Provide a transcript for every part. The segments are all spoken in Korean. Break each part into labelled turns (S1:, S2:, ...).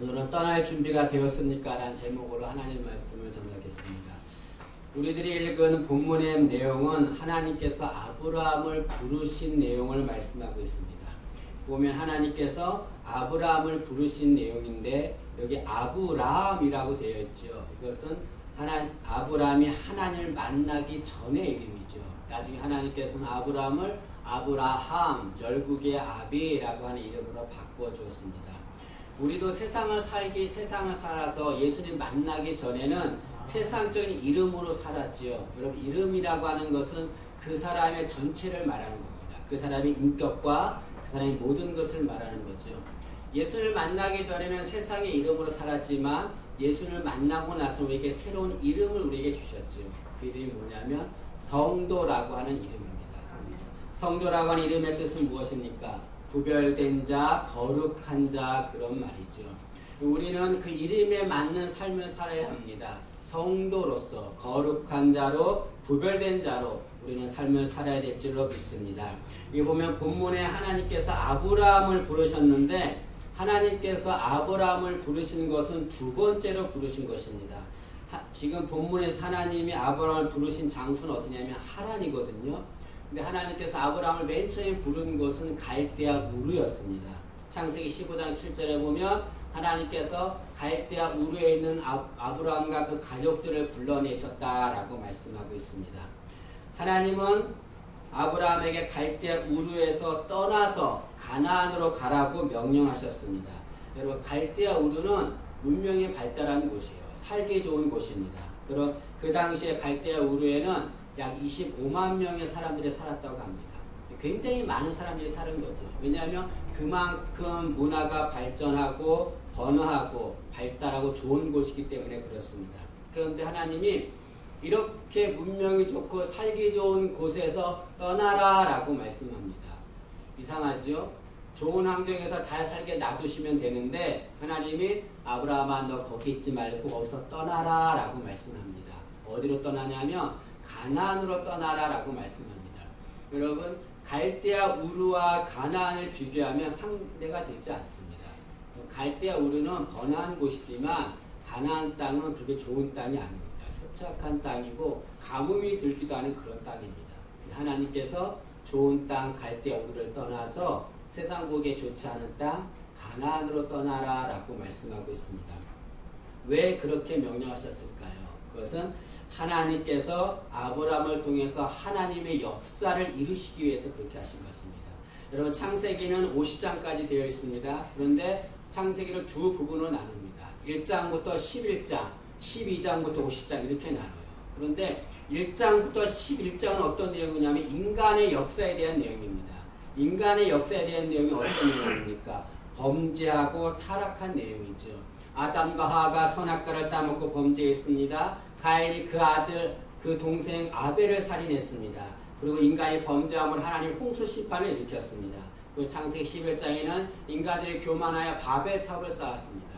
S1: 오늘은 떠날 준비가 되었습니까? 라는 제목으로 하나님 말씀을 전하겠습니다. 우리들이 읽은 본문의 내용은 하나님께서 아브라함을 부르신 내용을 말씀하고 있습니다. 보면 하나님께서 아브라함을 부르신 내용인데 여기 아브라함이라고 되어 있죠. 이것은 아브라함이 하나님을 만나기 전의 이름이죠. 나중에 하나님께서는 아브라함을 아브라함, 열국의 아비라고 하는 이름으로 바꾸어 주었습니다. 우리도 세상을 살아서 예수님 만나기 전에는 세상적인 이름으로 살았지요. 여러분, 이름이라고 하는 것은 그 사람의 전체를 말하는 겁니다. 그 사람의 인격과 그 사람의 모든 것을 말하는 거죠. 예수를 만나기 전에는 세상의 이름으로 살았지만 예수를 만나고 나서 우리에게 새로운 이름을 우리에게 주셨죠. 그 이름이 뭐냐면 성도라고 하는 이름입니다. 성도라고 하는 이름의 뜻은 무엇입니까? 구별된 자, 거룩한 자, 그런 말이죠. 우리는 그 이름에 맞는 삶을 살아야 합니다. 성도로서 거룩한 자로 구별된 자로 우리는 삶을 살아야 될 줄로 믿습니다. 여기 보면 본문에 하나님께서 아브라함을 부르셨는데 하나님께서 아브라함을 부르신 것은 두 번째로 부르신 것입니다. 지금 본문에서 하나님이 아브라함을 부르신 장소는 어디냐면 하란이거든요. 근데 하나님께서 아브라함을 맨 처음에 부른 곳은 갈대아 우르였습니다. 창세기 15장 7절에 보면 하나님께서 갈대아 우르에 있는 아브라함과 그 가족들을 불러내셨다라고 말씀하고 있습니다. 하나님은 아브라함에게 갈대아 우르에서 떠나서 가나안으로 가라고 명령하셨습니다. 여러분, 갈대아 우르는 문명이 발달한 곳이에요. 살기 좋은 곳입니다. 그럼 그 당시에 갈대아 우르에는 약 25만 명의 사람들이 살았다고 합니다. 굉장히 많은 사람들이 사는 거죠. 왜냐하면 그만큼 문화가 발전하고 번화하고 발달하고 좋은 곳이기 때문에 그렇습니다. 그런데 하나님이 이렇게 문명이 좋고 살기 좋은 곳에서 떠나라 라고 말씀합니다. 이상하죠? 좋은 환경에서 잘 살게 놔두시면 되는데 하나님이 아브라함아 너 거기 있지 말고 거기서 떠나라 라고 말씀합니다. 어디로 떠나냐면 가나안으로 떠나라 라고 말씀합니다. 여러분, 갈대아 우르와 가나안을 비교하면 상대가 되지 않습니다. 갈대아 우르는 번화한 곳이지만 가나안 땅은 그렇게 좋은 땅이 아닙니다. 협착한 땅이고 가뭄이 들기도 하는 그런 땅입니다. 하나님께서 좋은 땅 갈대아 우르를 떠나서 세상 보기에 좋지 않은 땅 가나안으로 떠나라 라고 말씀하고 있습니다. 왜 그렇게 명령하셨을까요? 그것은 하나님께서 아브라함을 통해서 하나님의 역사를 이루시기 위해서 그렇게 하신 것입니다. 여러분, 창세기는 50장까지 되어 있습니다. 그런데 창세기를 두 부분으로 나눕니다. 1장부터 11장, 12장부터 50장 이렇게 나눠요. 그런데 1장부터 11장은 어떤 내용이냐면 인간의 역사에 대한 내용입니다. 인간의 역사에 대한 내용이 어떤 내용입니까? 범죄하고 타락한 내용이죠. 아담과 하와가 선악과를 따먹고 범죄했습니다. 가인이 그 아들, 그 동생 아벨을 살인했습니다. 그리고 인간이 범죄함으로 하나님 홍수 심판을 일으켰습니다. 그리고 창세기 11장에는 인간들이 교만하여 바벨탑을 쌓았습니다.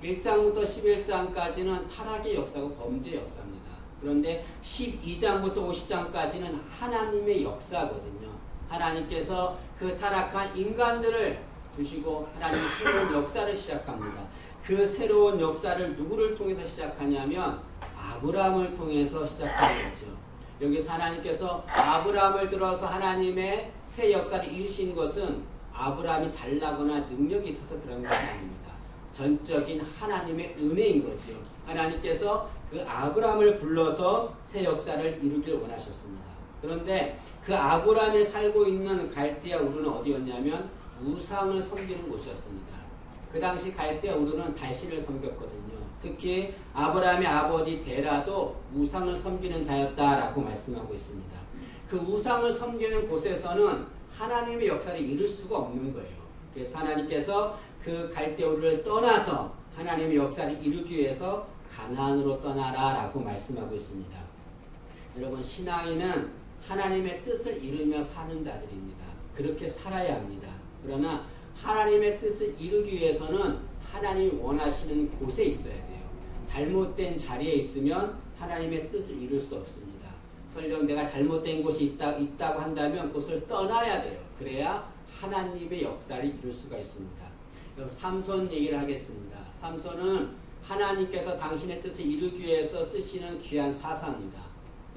S1: 1장부터 11장까지는 타락의 역사고 범죄의 역사입니다. 그런데 12장부터 50장까지는 하나님의 역사거든요. 하나님께서 그 타락한 인간들을 두시고 하나님이 새로운 역사를 시작합니다. 그 새로운 역사를 누구를 통해서 시작하냐면 아브라함을 통해서 시작하는 거죠. 여기서 하나님께서 아브라함을 들어서 하나님의 새 역사를 이루신 것은 아브라함이 잘나거나 능력이 있어서 그런 것이 아닙니다. 전적인 하나님의 은혜인 거죠. 하나님께서 그 아브라함을 불러서 새 역사를 이루길 원하셨습니다. 그런데 그 아브라함이 살고 있는 갈대아 우르는 어디였냐면 우상을 섬기는 곳이었습니다. 그 당시 갈대아 우르는 달신을 섬겼거든요. 특히 아브라함의 아버지 데라도 우상을 섬기는 자였다라고 말씀하고 있습니다. 그 우상을 섬기는 곳에서는 하나님의 역사를 이룰 수가 없는 거예요. 그래서 하나님께서 그 갈대아 우르를 떠나서 하나님의 역사를 이루기 위해서 가나안으로 떠나라라고 말씀하고 있습니다. 여러분, 신앙인은 하나님의 뜻을 이루며 사는 자들입니다. 그렇게 살아야 합니다. 그러나 하나님의 뜻을 이루기 위해서는 하나님이 원하시는 곳에 있어야 돼요. 잘못된 자리에 있으면 하나님의 뜻을 이룰 수 없습니다. 설령 내가 잘못된 곳이 있다고 한다면 그것을 떠나야 돼요. 그래야 하나님의 역사를 이룰 수가 있습니다. 삼손 얘기를 하겠습니다. 삼손은 하나님께서 당신의 뜻을 이루기 위해서 쓰시는 귀한 사사입니다.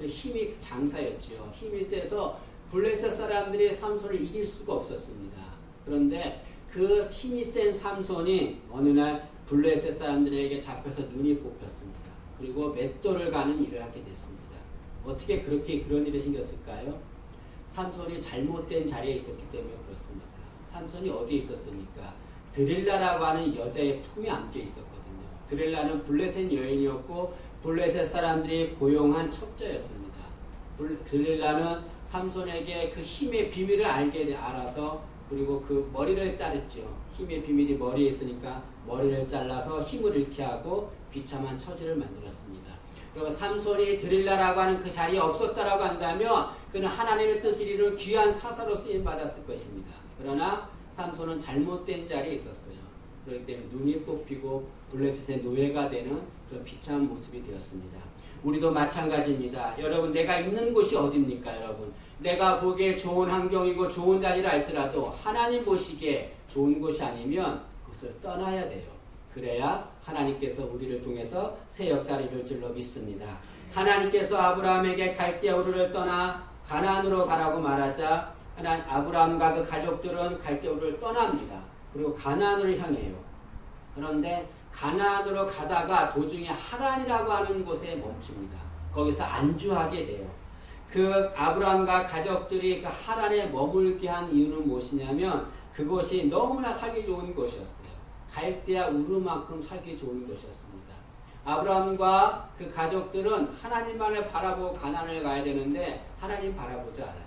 S1: 힘이 장사였죠. 힘이 세서 블레셋 사람들이 삼손을 이길 수가 없었습니다. 그런데 그 힘이 센 삼손이 어느 날 블레셋 사람들에게 잡혀서 눈이 뽑혔습니다. 그리고 맷돌을 가는 일을 하게 됐습니다. 어떻게 그런 일이 생겼을까요? 삼손이 잘못된 자리에 있었기 때문에 그렇습니다. 삼손이 어디에 있었습니까? 드릴라라고 하는 여자의 품에 안겨 있었거든요. 드릴라는 블레셋 여인이었고 블레셋 사람들이 고용한 첩자였습니다. 드릴라는 삼손에게 그 힘의 비밀을 알아서 그리고 그 머리를 자르죠. 힘의 비밀이 머리에 있으니까 머리를 잘라서 힘을 잃게 하고 비참한 처지를 만들었습니다. 그리고 삼손이 드릴라라고 하는 그 자리에 없었다라고 한다면 그는 하나님의 뜻을 이루는 귀한 사사로 쓰임 받았을 것입니다. 그러나 삼손은 잘못된 자리에 있었어요. 그렇기 때문에 눈이 뽑히고 블레셋의 노예가 되는 그런 비참한 모습이 되었습니다. 우리도 마찬가지입니다. 여러분, 내가 있는 곳이 어디입니까? 여러분, 내가 보기에 좋은 환경이고 좋은 자리를 알지라도 하나님 보시기에 좋은 곳이 아니면 그것을 떠나야 돼요. 그래야 하나님께서 우리를 통해서 새 역사를 이룰 줄로 믿습니다. 하나님께서 아브라함에게 갈대아 우르를 떠나 가나안으로 가라고 말하자 아브라함과 그 가족들은 갈대아 우르를 떠납니다. 그리고 가나안으로 향해요. 그런데 가나안으로 가다가 도중에 하란이라고 하는 곳에 멈춥니다. 거기서 안주하게 돼요. 그 아브라함과 가족들이 그 하란에 머물게 한 이유는 무엇이냐면 그곳이 너무나 살기 좋은 곳이었어요. 갈대아 우르만큼 살기 좋은 곳이었습니다. 아브라함과 그 가족들은 하나님만을 바라보고 가나안을 가야 되는데 하나님 바라보지 않았어요.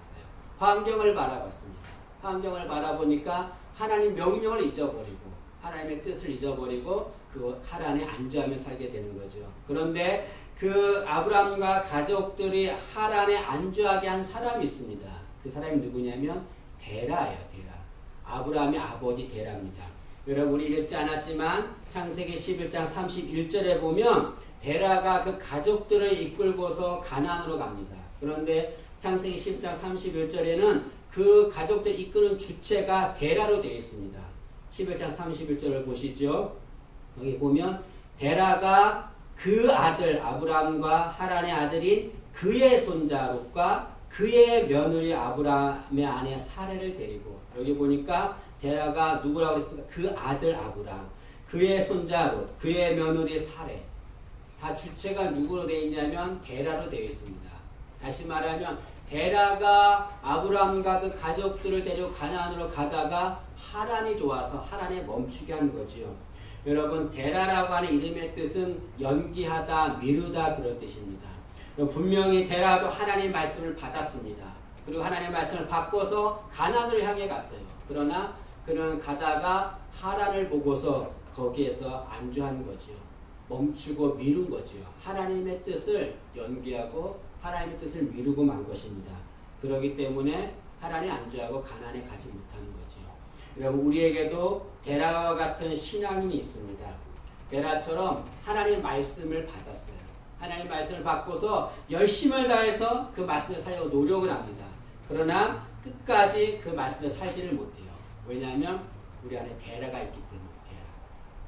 S1: 환경을 바라봤습니다. 환경을 바라보니까 하나님 명령을 잊어버리고 하나님의 뜻을 잊어버리고 그 하란에 안주하며 살게 되는 거죠. 그런데 그 아브라함과 가족들이 하란에 안주하게 한 사람이 있습니다. 그 사람이 누구냐면 데라예요. 데라. 아브라함의 아버지 데라입니다. 여러분, 우리 읽지 않았지만 창세기 11장 31절에 보면 데라가 그 가족들을 이끌고서 가나안으로 갑니다. 그런데 창세기 10장 31절에는 그 가족들 이끄는 주체가 데라로 되어 있습니다. 11장 31절을 보시죠. 여기 보면 데라가 그 아들 아브라함과 하란의 아들인 그의 손자 롯과 그의 며느리 아브라함의 아내 사레를 데리고, 여기 보니까 데라가 누구라고 그랬습니까? 그 아들 아브라함, 그의 손자 롯, 그의 며느리 사레. 다 주체가 누구로 되어 있냐면 데라로 되어 있습니다. 다시 말하면 데라가 아브라함과 그 가족들을 데리고 가나안으로 가다가 하란이 좋아서 하란에 멈추게 한 거지요. 여러분, 데라라고 하는 이름의 뜻은 연기하다, 미루다 그런 뜻입니다. 분명히 데라도 하나님의 말씀을 받았습니다. 그리고 하나님의 말씀을 바꿔서 가나안으로 향해 갔어요. 그러나 그는 가다가 하란을 보고서 거기에서 안주한 거지요. 멈추고 미룬 거지요. 하나님의 뜻을 연기하고 하나님의 뜻을 미루고 만 것입니다. 그렇기 때문에 하란에 안주하고 가나안에 가지 못하는 거지요. 여러분, 우리에게도 데라와 같은 신앙인이 있습니다. 데라처럼 하나님의 말씀을 받았어요. 하나님의 말씀을 받고서 열심을 다해서 그 말씀을 살려고 노력을 합니다. 그러나 끝까지 그 말씀을 살지를 못해요. 왜냐하면 우리 안에 데라가 있기 때문에.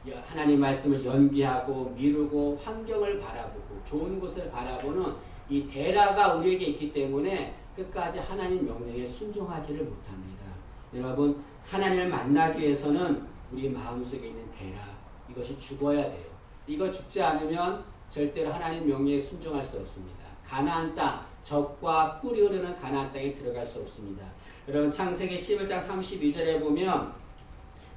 S1: 데라. 하나님 말씀을 연기하고 미루고 환경을 바라보고 좋은 곳을 바라보는 이 데라가 우리에게 있기 때문에 끝까지 하나님 명령에 순종하지를 못합니다. 여러분, 하나님을 만나기 위해서는 우리 마음속에 있는 데라, 이것이 죽어야 돼요. 이거 죽지 않으면 절대로 하나님 명령에 순종할 수 없습니다. 가나안 땅, 젖과 꿀이 흐르는 가나안 땅에 들어갈 수 없습니다. 여러분, 창세기 11장 32절에 보면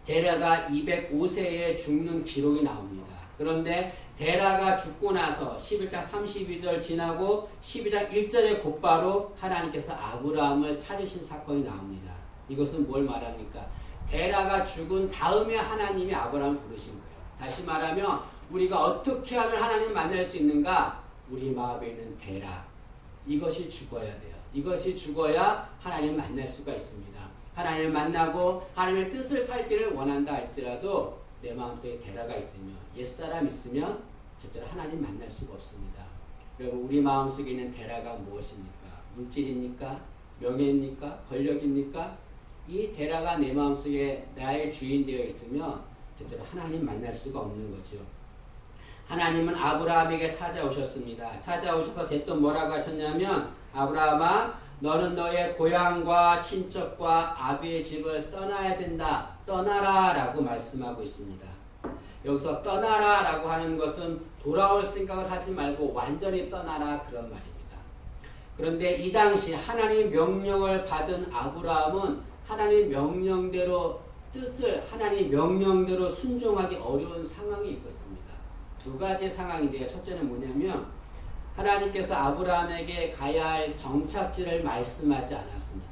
S1: 데라가 205세에 죽는 기록이 나옵니다. 그런데 데라가 죽고 나서 11장 32절 지나고 12장 1절에 곧바로 하나님께서 아브라함을 찾으신 사건이 나옵니다. 이것은 뭘 말합니까? 데라가 죽은 다음에 하나님이 아브라함을 부르신 거예요. 다시 말하면 우리가 어떻게 하면 하나님을 만날 수 있는가? 우리 마음에 있는 데라, 이것이 죽어야 돼요. 이것이 죽어야 하나님을 만날 수가 있습니다. 하나님을 만나고 하나님의 뜻을 살기를 원한다 할지라도 내 마음속에 데라가 있으면, 옛사람 있으면 절대로 하나님 만날 수가 없습니다. 여러분, 우리 마음속에 있는 데라가 무엇입니까? 물질입니까? 명예입니까? 권력입니까? 이 데라가 내 마음속에 나의 주인 되어 있으면 제대로 하나님 만날 수가 없는 거죠. 하나님은 아브라함에게 찾아오셨습니다. 찾아오셔서 대뜸 뭐라고 하셨냐면 아브라함아 너는 너의 고향과 친척과 아비의 집을 떠나야 된다. 떠나라 라고 말씀하고 있습니다. 여기서 떠나라 라고 하는 것은 돌아올 생각을 하지 말고 완전히 떠나라 그런 말입니다. 그런데 이 당시 하나님의 명령을 받은 아브라함은 하나님의 명령대로 뜻을 하나님의 명령대로 순종하기 어려운 상황이 있었습니다. 두 가지의 상황인데요. 첫째는 뭐냐면 하나님께서 아브라함에게 가야 할 정착지를 말씀하지 않았습니다.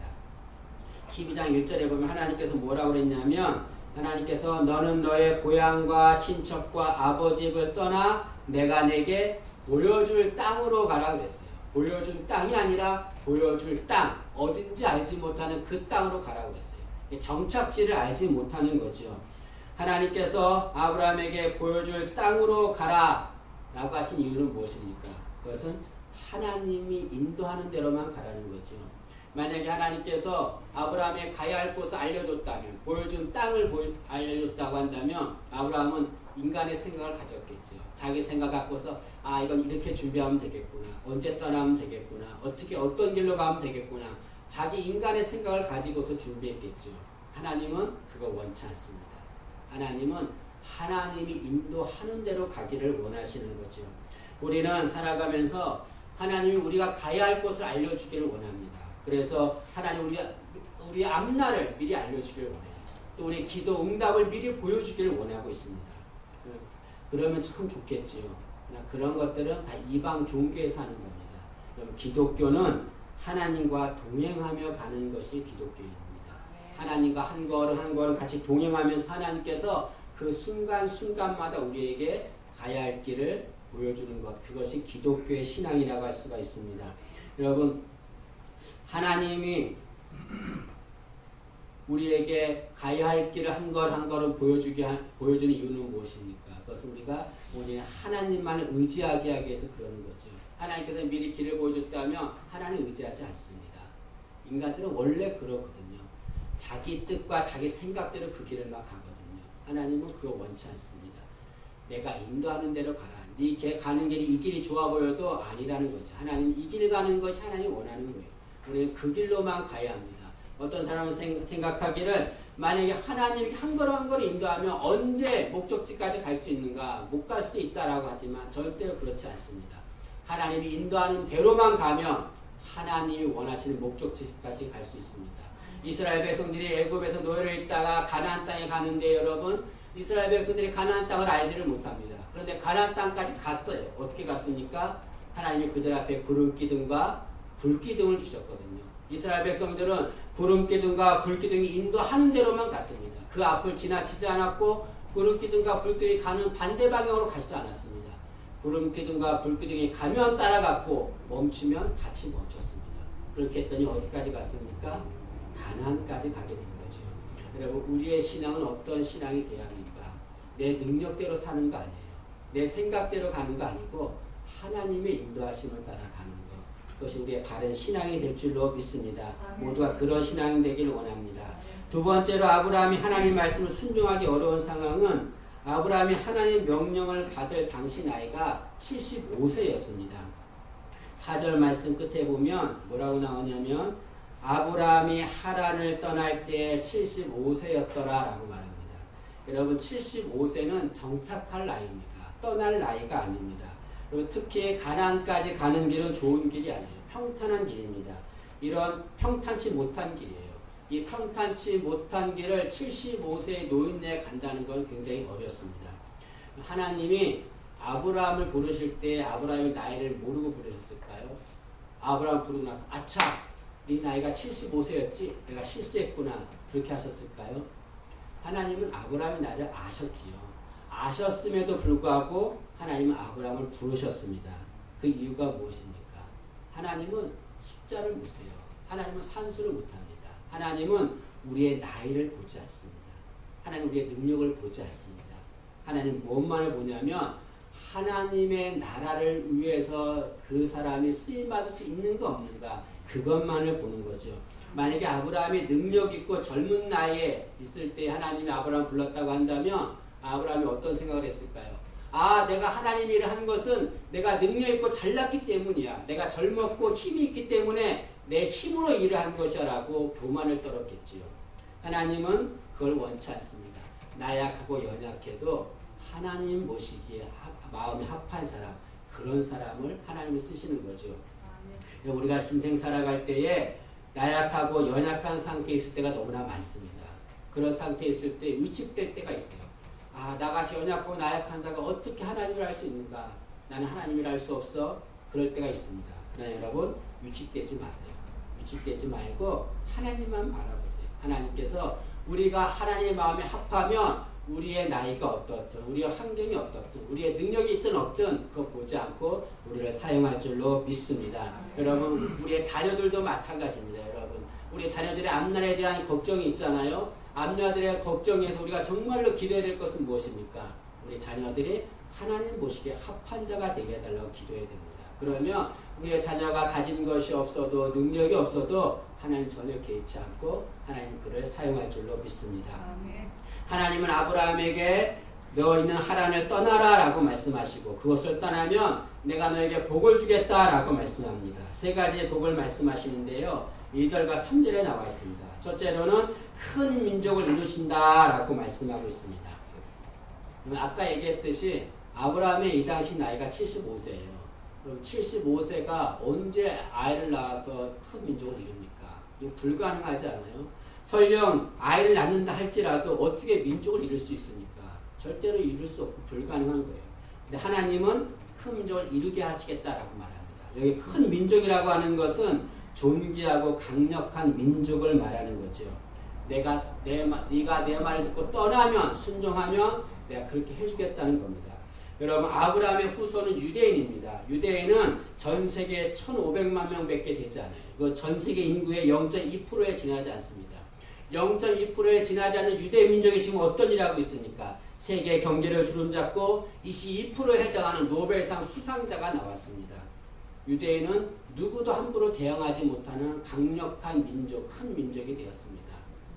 S1: 12장 1절에 보면 하나님께서 뭐라고 그랬냐면 하나님께서 너는 너의 고향과 친척과 아버지 집을 떠나 내가 내게 보여줄 땅으로 가라 그랬어요. 보여준 땅이 아니라 보여줄 땅, 어딘지 알지 못하는 그 땅으로 가라고 그랬어요. 정착지를 알지 못하는 거죠. 하나님께서 아브라함에게 보여줄 땅으로 가라 라고 하신 이유는 무엇입니까? 그것은 하나님이 인도하는 대로만 가라는 거죠. 만약에 하나님께서 아브라함에 가야 할 곳을 알려줬다면, 보여준 땅을 알려줬다고 한다면 아브라함은 인간의 생각을 가졌겠죠. 자기 생각 갖고서 이건 이렇게 준비하면 되겠구나. 언제 떠나면 되겠구나. 어떤 길로 가면 되겠구나. 자기 인간의 생각을 가지고서 준비했겠죠. 하나님은 그거 원치 않습니다. 하나님은 하나님이 인도하는 대로 가기를 원하시는 거죠. 우리는 살아가면서 하나님이 우리가 가야 할 곳을 알려주기를 원합니다. 그래서 하나님 우리의 앞날을 미리 알려주기를 원해요. 또 우리의 기도 응답을 미리 보여주기를 원하고 있습니다. 그러면 참 좋겠지요. 그런 것들은 다 이방 종교에서 하는 겁니다. 그럼 기독교는 하나님과 동행하며 가는 것이 기독교입니다. 하나님과 한 걸음 한 걸음 같이 동행하면서 하나님께서 그 순간순간마다 우리에게 가야 할 길을 보여주는 것, 그것이 기독교의 신앙이라고 할 수가 있습니다. 여러분, 하나님이 우리에게 가야 할 길을 한 걸 한 걸음 보여주는 이유는 무엇입니까? 그것은 우리가 하나님만을 의지하게 하기 위해서 그러는 거죠. 하나님께서 미리 길을 보여줬다면 하나님 의지하지 않습니다. 인간들은 원래 그렇거든요. 자기 뜻과 자기 생각대로 그 길을 막 가거든요. 하나님은 그거 원치 않습니다. 내가 인도하는 대로 가라. 네 가는 길이 이 길이 좋아 보여도 아니라는 거죠. 하나님 이 길 가는 것이 하나님이 원하는 거예요. 우리는 그 길로만 가야 합니다. 어떤 사람은 생각하기를 만약에 하나님이 한 걸음 한 걸음 인도하면 언제 목적지까지 갈 수 있는가? 못 갈 수도 있다라고 하지만 절대로 그렇지 않습니다. 하나님이 인도하는 대로만 가면 하나님이 원하시는 목적지까지 갈 수 있습니다. 이스라엘 백성들이 애굽에서 노예로 있다가 가나안 땅에 가는데 여러분, 이스라엘 백성들이 가나안 땅을 알지를 못합니다. 그런데 가나안 땅까지 갔어요. 어떻게 갔습니까? 하나님이 그들 앞에 구름 기둥과 불 기둥을 주셨거든요. 이스라엘 백성들은 구름 기둥과 불 기둥이 인도하는 대로만 갔습니다. 그 앞을 지나치지 않았고 구름 기둥과 불 기둥이 가는 반대 방향으로 가지도 않았습니다. 구름 기둥과 불 기둥이 가면 따라갔고 멈추면 같이 멈췄습니다. 그렇게 했더니 어디까지 갔습니까? 가나안까지 가게 된 거죠. 여러분, 우리의 신앙은 어떤 신앙이 돼야 합니까? 내 능력대로 사는 거 아니에요. 내 생각대로 가는 거 아니고 하나님의 인도하심을 따라가는 것. 그것이 우리의 바른 신앙이 될 줄로 믿습니다. 모두가 그런 신앙이 되기를 원합니다. 두 번째로 아브라함이 하나님 말씀을 순종하기 어려운 상황은 아브라함이 하나님 명령을 받을 당시 나이가 75세였습니다. 4절 말씀 끝에 보면 뭐라고 나오냐면 아브라함이 하란을 떠날 때 75세였더라 라고 말합니다. 여러분, 75세는 정착할 나이입니다. 떠날 나이가 아닙니다. 그리고 특히 가나안까지 가는 길은 좋은 길이 아니에요. 평탄한 길입니다. 이런 평탄치 못한 길이에요. 이 평탄치 못한 길을 75세의 노인네에 간다는 건 굉장히 어렵습니다. 하나님이 아브라함을 부르실 때 아브라함의 나이를 모르고 부르셨을까요? 아브라함 부르고 나서 아차! 네 나이가 75세였지? 내가 실수했구나. 그렇게 하셨을까요? 하나님은 아브라함의 나이를 아셨지요. 아셨음에도 불구하고 하나님은 아브라함을 부르셨습니다. 그 이유가 무엇입니까? 하나님은 숫자를 못 세요. 하나님은 산수를 못합니다. 하나님은 우리의 나이를 보지 않습니다. 하나님 우리의 능력을 보지 않습니다. 하나님 무엇만을 보냐면 하나님의 나라를 위해서 그 사람이 쓰임받을 수 있는가 없는가, 그것만을 보는 거죠. 만약에 아브라함이 능력 있고 젊은 나이에 있을 때 하나님이 아브라함을 불렀다고 한다면 아브라함이 어떤 생각을 했을까요? 아, 내가 하나님이 일을 한 것은 내가 능력 있고 잘났기 때문이야. 내가 젊었고 힘이 있기 때문에 내 힘으로 일을 한 것이야 라고 교만을 떨었겠지요. 하나님은 그걸 원치 않습니다. 나약하고 연약해도 하나님 모시기에 마음이 합한 사람, 그런 사람을 하나님이 쓰시는 거죠. 우리가 신생 살아갈 때에 나약하고 연약한 상태에 있을 때가 너무나 많습니다. 그런 상태에 있을 때 위축될 때가 있어요. 아, 나같이 연약하고 나약한 자가 어떻게 하나님을 알 수 있는가? 나는 하나님을 알 수 없어. 그럴 때가 있습니다. 그러나 여러분, 위축되지 마세요. 위축되지 말고 하나님만 바라보세요. 하나님께서 우리가 하나님의 마음에 합하면 우리의 나이가 어떻든, 우리의 환경이 어떻든, 우리의 능력이 있든 없든 그거 보지 않고 우리를 사용할 줄로 믿습니다. 여러분, 우리의 자녀들도 마찬가지입니다. 여러분, 우리 자녀들의 앞날에 대한 걱정이 있잖아요. 앞날들의 걱정에서 우리가 정말로 기도해야 될 것은 무엇입니까? 우리 자녀들이 하나님 보시기에 합한 자가 되게 해달라고 기도해야 됩니다. 그러면 우리의 자녀가 가진 것이 없어도, 능력이 없어도 하나님 전혀 개의치 않고 하나님 그를 사용할 줄로 믿습니다. 하나님은 아브라함에게 너 있는 하란을 떠나라 라고 말씀하시고, 그것을 떠나면 내가 너에게 복을 주겠다 라고 말씀합니다. 세 가지의 복을 말씀하시는데요, 2절과 3절에 나와 있습니다. 첫째로는 큰 민족을 이루신다 라고 말씀하고 있습니다. 아까 얘기했듯이 아브라함의 이 당시 나이가 75세예요. 그럼 75세가 언제 아이를 낳아서 큰 민족을 이룹니까? 이거 불가능하지 않아요? 설령 아이를 낳는다 할지라도 어떻게 민족을 이룰 수 있습니까? 절대로 이룰 수 없고 불가능한 거예요. 근데 하나님은 큰 민족을 이루게 하시겠다라고 말합니다. 여기 큰 민족이라고 하는 것은 존귀하고 강력한 민족을 말하는 거죠. 네가 내 말을 듣고 떠나면, 순종하면 내가 그렇게 해주겠다는 겁니다. 여러분, 아브라함의 후손은 유대인입니다. 유대인은 전 세계 1,500만 명밖에 되지 않아요. 이거 전 세계 인구의 0.2%에 지나지 않습니다. 0.2%에 지나지 않는 유대 민족이 지금 어떤 일을 하고 있습니까? 세계 경제를 주름잡고 22%에 해당하는 노벨상 수상자가 나왔습니다. 유대인은 누구도 함부로 대항하지 못하는 강력한 민족, 큰 민족이 되었습니다.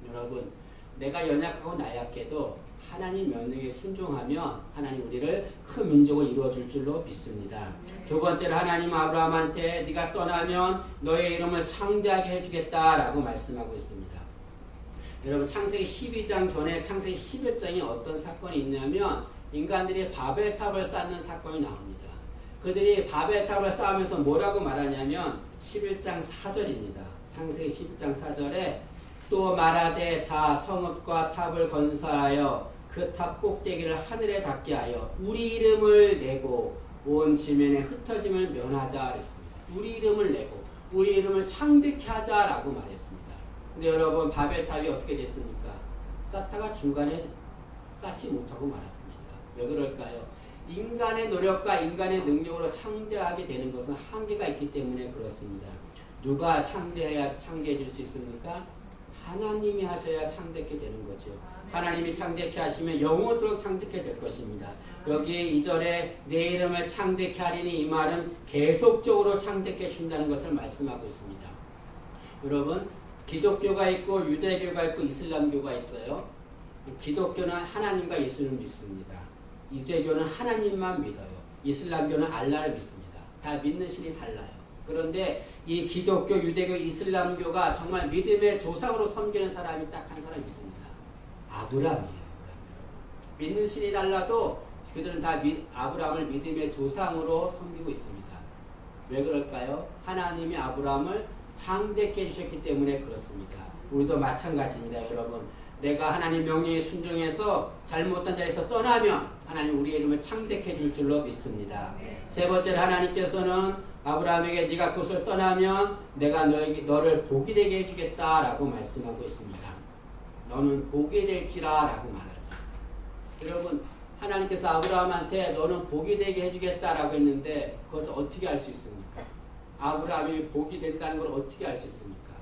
S1: 여러분, 내가 연약하고 나약해도 하나님 명령에 순종하면 하나님 우리를 큰 민족을 이루어줄 줄로 믿습니다. 두 번째로 하나님 아브라함한테 네가 떠나면 너의 이름을 창대하게 해주겠다라고 말씀하고 있습니다. 여러분, 창세기 12장 전에 창세기 11장에 어떤 사건이 있냐면 인간들이 바벨탑을 쌓는 사건이 나옵니다. 그들이 바벨탑을 쌓으면서 뭐라고 말하냐면 11장 4절입니다. 창세기 11장 4절에 또 말하되 자 성읍과 탑을 건설하여 그 탑 꼭대기를 하늘에 닿게 하여 우리 이름을 내고 온 지면에 흩어짐을 면하자 그랬습니다. 우리 이름을 내고 우리 이름을 창대케 하자라고 말했습니다. 근데 여러분, 바벨탑이 어떻게 됐습니까? 쌓다가 중간에 쌓지 못하고 말았습니다. 왜 그럴까요? 인간의 노력과 인간의 능력으로 창대하게 되는 것은 한계가 있기 때문에 그렇습니다. 누가 창대해야 창대해질 수 있습니까? 하나님이 하셔야 창대케 되는 거죠. 하나님이 창대케 하시면 영원토록 창대케 될 것입니다. 여기 2절에 내 이름을 창대케 하리니 이 말은 계속적으로 창대케 해준다는 것을 말씀하고 있습니다. 여러분, 기독교가 있고 유대교가 있고 이슬람교가 있어요. 기독교는 하나님과 예수를 믿습니다. 유대교는 하나님만 믿어요. 이슬람교는 알라를 믿습니다. 다 믿는 신이 달라요. 그런데 이 기독교, 유대교, 이슬람교가 정말 믿음의 조상으로 섬기는 사람이 딱 한 사람 있습니다. 아브라함이에요. 믿는 신이 달라도 그들은 다 아브라함을 믿음의 조상으로 섬기고 있습니다. 왜 그럴까요? 하나님이 아브라함을 창대케 해주셨기 때문에 그렇습니다. 우리도 마찬가지입니다. 여러분, 내가 하나님 명령에 순종해서 잘못한 자리에서 떠나면 하나님 우리의 이름을 창대케 해줄 줄로 믿습니다. 세 번째로 하나님께서는 아브라함에게 네가 그것을 떠나면 내가 너를 복이 되게 해주겠다라고 말씀하고 있습니다. 너는 복이 될지라 라고 말하죠. 여러분, 하나님께서 아브라함한테 너는 복이 되게 해주겠다라고 했는데 그것을 어떻게 알 수 있습니까? 아브라함이 복이 된다는 걸 어떻게 알 수 있습니까?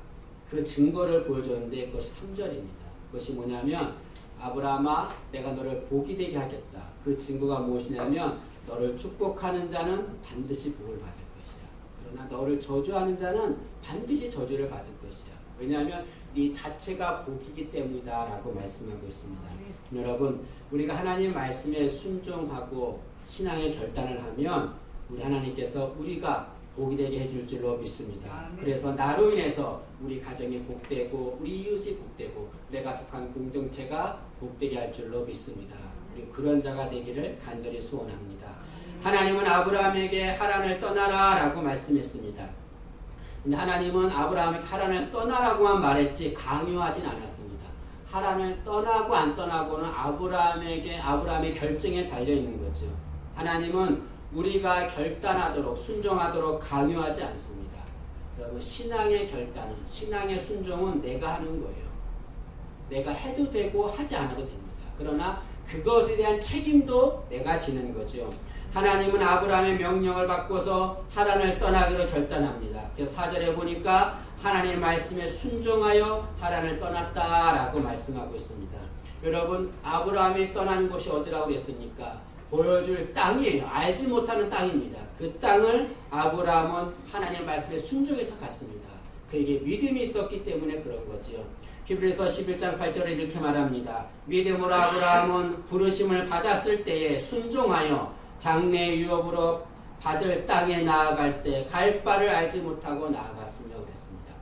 S1: 그 증거를 보여줬는데 그것이 3절입니다. 그것이 뭐냐면 아브라함아 내가 너를 복이 되게 하겠다. 그 증거가 무엇이냐면 너를 축복하는 자는 반드시 복을 받을 것이야. 그러나 너를 저주하는 자는 반드시 저주를 받을 것이야. 왜냐하면 네 자체가 복이기 때문이다라고 말씀하고 있습니다. 여러분, 우리가 하나님 말씀에 순종하고 신앙의 결단을 하면 우리 하나님께서 우리가 복이 되게 해줄 줄로 믿습니다. 그래서 나로 인해서 우리 가정이 복되고 우리 이웃이 복되고 내가 속한 공동체가 복되게 할 줄로 믿습니다. 우리 그런 자가 되기를 간절히 소원합니다. 하나님은 아브라함에게 하란을 떠나라 라고 말씀했습니다. 근데 하나님은 아브라함에게 하란을 떠나라고만 말했지 강요하진 않았습니다. 하란을 떠나고 안 떠나고는 아브라함의 결정에 달려있는 거죠. 하나님은 우리가 결단하도록 순종하도록 강요하지 않습니다. 여러분, 신앙의 결단은, 신앙의 순종은 내가 하는 거예요. 내가 해도 되고 하지 않아도 됩니다. 그러나 그것에 대한 책임도 내가 지는 거죠. 하나님은 아브라함의 명령을 받고서 하란을 떠나기로 결단합니다. 그래서 4절에 보니까 하나님의 말씀에 순종하여 하란을 떠났다라고 말씀하고 있습니다. 여러분, 아브라함이 떠나는 곳이 어디라고 그랬습니까? 보여줄 땅이에요. 알지 못하는 땅입니다. 그 땅을 아브라함은 하나님의 말씀에 순종해서 갔습니다. 그에게 믿음이 있었기 때문에 그런 거지요. 히브리서 11장 8절에 이렇게 말합니다. 믿음으로 아브라함은 부르심을 받았을 때에 순종하여 장래 유업으로 받을 땅에 나아갈새 갈 바를 알지 못하고 나아갔으며 그랬습니다.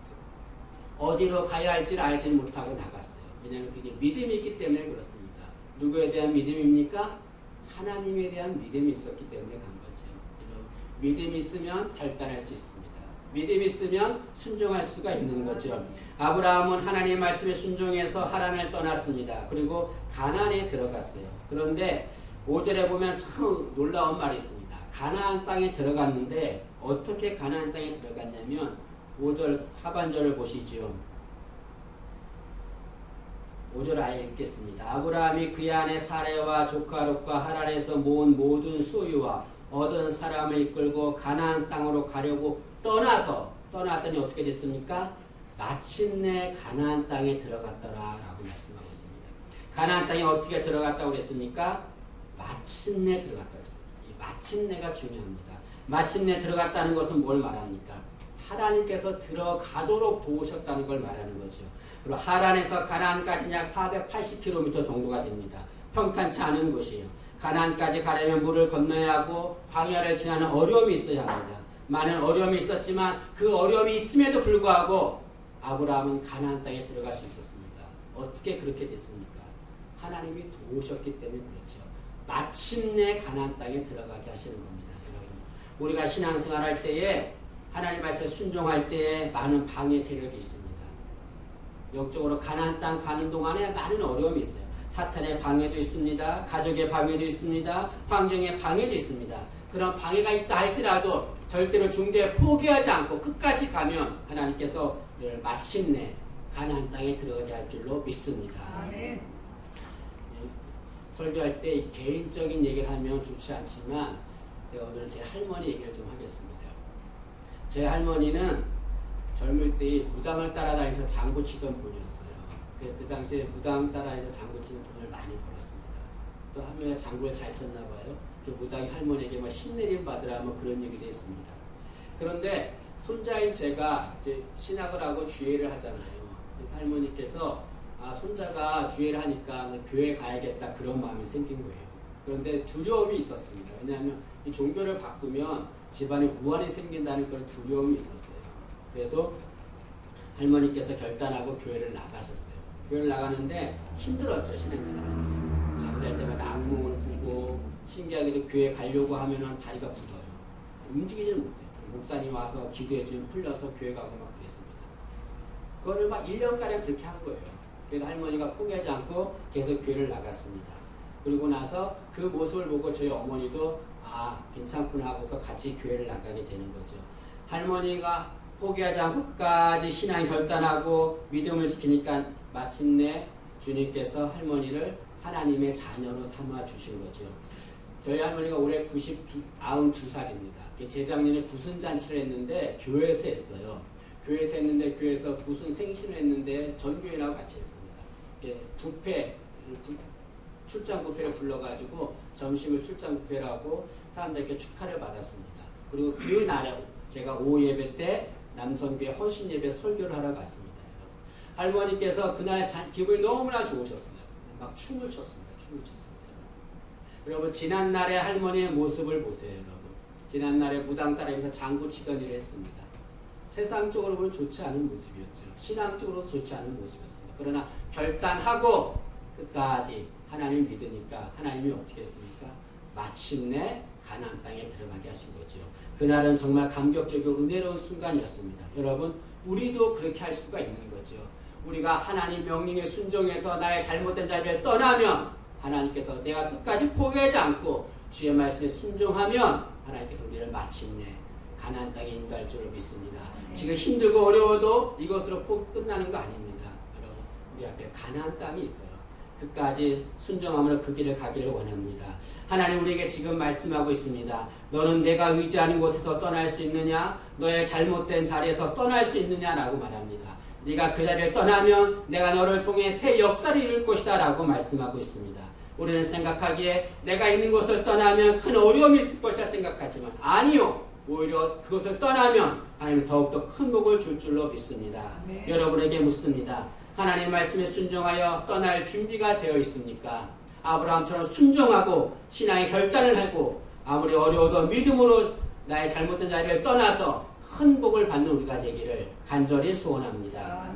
S1: 어디로 가야 할지를 알지 못하고 나갔어요. 왜냐하면 그게 믿음이 있기 때문에 그렇습니다. 누구에 대한 믿음입니까? 하나님에 대한 믿음이 있었기 때문에 간 거죠. 믿음이 있으면 결단할 수 있습니다. 믿음이 있으면 순종할 수가 있는 거죠. 아브라함은 하나님의 말씀에 순종해서 하란을 떠났습니다. 그리고 가나안에 들어갔어요. 그런데 5절에 보면 참 놀라운 말이 있습니다. 가나안 땅에 들어갔는데 어떻게 가나안 땅에 들어갔냐면 5절 하반절을 보시죠. 5절 아예 읽겠습니다. 아브라함이 그의 아내 사레와 조카 롯과 하란에서 모은 모든 소유와 얻은 사람을 이끌고 가나안 땅으로 가려고 떠났더니 어떻게 됐습니까? 마침내 가나안 땅에 들어갔더라라고 말씀하고 있습니다. 가나안 땅에 어떻게 들어갔다고 그랬습니까? 마침내 들어갔다고 했습니다. 이 마침내가 중요합니다. 마침내 들어갔다는 것은 뭘 말합니까? 하나님께서 들어가도록 도우셨다는 걸 말하는 거죠. 그리고 하란에서 가나안까지 약 480km 정도가 됩니다. 평탄치 않은 곳이에요. 가나안까지 가려면 물을 건너야 하고 광야를 지나는 어려움이 있어야 합니다. 많은 어려움이 있었지만 그 어려움이 있음에도 불구하고 아브라함은 가나안 땅에 들어갈 수 있었습니다. 어떻게 그렇게 됐습니까? 하나님이 도우셨기 때문에 그렇죠. 마침내 가나안 땅에 들어가게 하시는 겁니다. 여러분, 우리가 신앙생활 할 때에 하나님 말씀에 순종할 때에 많은 방해 세력이 있습니다. 영적으로 가나안 땅 가는 동안에 많은 어려움이 있어요. 사탄의 방해도 있습니다. 가족의 방해도 있습니다. 환경의 방해도 있습니다. 그런 방해가 있다 할지라도 절대로 중대에 포기하지 않고 끝까지 가면 하나님께서 마침내 가나안 땅에 들어가게 할 줄로 믿습니다. 아멘. 설교할 때 개인적인 얘기를 하면 좋지 않지만 제가 오늘 제 할머니 얘기를 좀 하겠습니다. 제 할머니는 젊을 때 무당을 따라다니면서 장구 치던 분이었어요. 그래서 그 당시에 무당 따라다니면서 장구 치는 돈을 많이 벌었습니다. 또 한 명이 장구를 잘 쳤나 봐요. 그 무당이 할머니에게 막 신내림 받으라 뭐 그런 얘기도 했습니다. 그런데 손자인 제가 이제 신학을 하고 주례를 하잖아요. 그래서 할머니께서 손자가 주례를 하니까 교회 가야겠다 그런 마음이 생긴 거예요. 그런데 두려움이 있었습니다. 왜냐하면 이 종교를 바꾸면 집안에 우환이 생긴다는 그런 두려움이 있었어요. 그래도 할머니께서 결단하고 교회를 나가셨어요. 교회를 나가는데 힘들었죠, 신앙생활은. 잠잘 때마다 악몽을 꾸고 신기하게도 교회 가려고 하면은 다리가 굳어요. 움직이지는 못해요. 목사님 와서 기도해주면 풀려서 교회 가고 막 그랬습니다. 그거를 막 1년가량 그렇게 한 거예요. 그래도 할머니가 포기하지 않고 계속 교회를 나갔습니다. 그리고 나서 그 모습을 보고 저희 어머니도 괜찮구나 하고서 같이 교회를 나가게 되는 거죠. 할머니가 포기하지 않고 끝까지 신앙 결단하고 믿음을 지키니까 마침내 주님께서 할머니를 하나님의 자녀로 삼아 주신 거죠. 저희 할머니가 올해 92살입니다. 재작년에 구순잔치를 했는데 교회에서 했어요. 교회에서 했는데 교회에서 구순 생신을 했는데 전교회라고 같이 했습니다. 출장 뷔페를 불러가지고 점심을 출장 뷔페라고 사람들에게 축하를 받았습니다. 그리고 그 날에 제가 오후 예배 때 남성교회 헌신 예배 설교를 하러 갔습니다. 할머니께서 그날 기분이 너무나 좋으셨어요. 막 춤을 췄습니다. 여러분 지난날의 할머니의 모습을 보세요. 여러분 지난날에 무당 따라하면서 장구 치던 일을 했습니다. 세상적으로 보면 좋지 않은 모습이었죠. 신앙적으로도 좋지 않은 모습이었습니다. 그러나 결단하고 끝까지 하나님 믿으니까 하나님이 어떻게 했습니까? 마침내 가나안 땅에 들어가게 하신 거죠. 그날은 정말 감격적이고 은혜로운 순간이었습니다. 여러분 우리도 그렇게 할 수가 있는 거죠. 우리가 하나님 명령에 순종해서 나의 잘못된 자리를 떠나면 하나님께서 내가 끝까지 포기하지 않고 주의 말씀에 순종하면 하나님께서 우리를 마침내 가나안 땅에 인도할 줄로 믿습니다. 지금 힘들고 어려워도 이것으로 끝나는 거 아닙니다. 여러분 우리 앞에 가나안 땅이 있어요. 끝까지 순종함으로 그 길을 가기를 원합니다. 하나님 우리에게 지금 말씀하고 있습니다. 너는 내가 의지하는 곳에서 떠날 수 있느냐? 너의 잘못된 자리에서 떠날 수 있느냐라고 말합니다. 네가 그 자리를 떠나면 내가 너를 통해 새 역사를 이룰 것이다 라고 말씀하고 있습니다. 우리는 생각하기에 내가 있는 곳을 떠나면 큰 어려움이 있을 것이라 생각하지만 아니요. 오히려 그것을 떠나면 하나님이 더욱더 큰 복을 줄 줄로 믿습니다. 여러분에게 묻습니다. 하나님의 말씀에 순종하여 떠날 준비가 되어 있습니까? 아브라함처럼 순종하고 신앙의 결단을 하고 아무리 어려워도 믿음으로 나의 잘못된 자리를 떠나서 큰 복을 받는 우리가 되기를 간절히 소원합니다.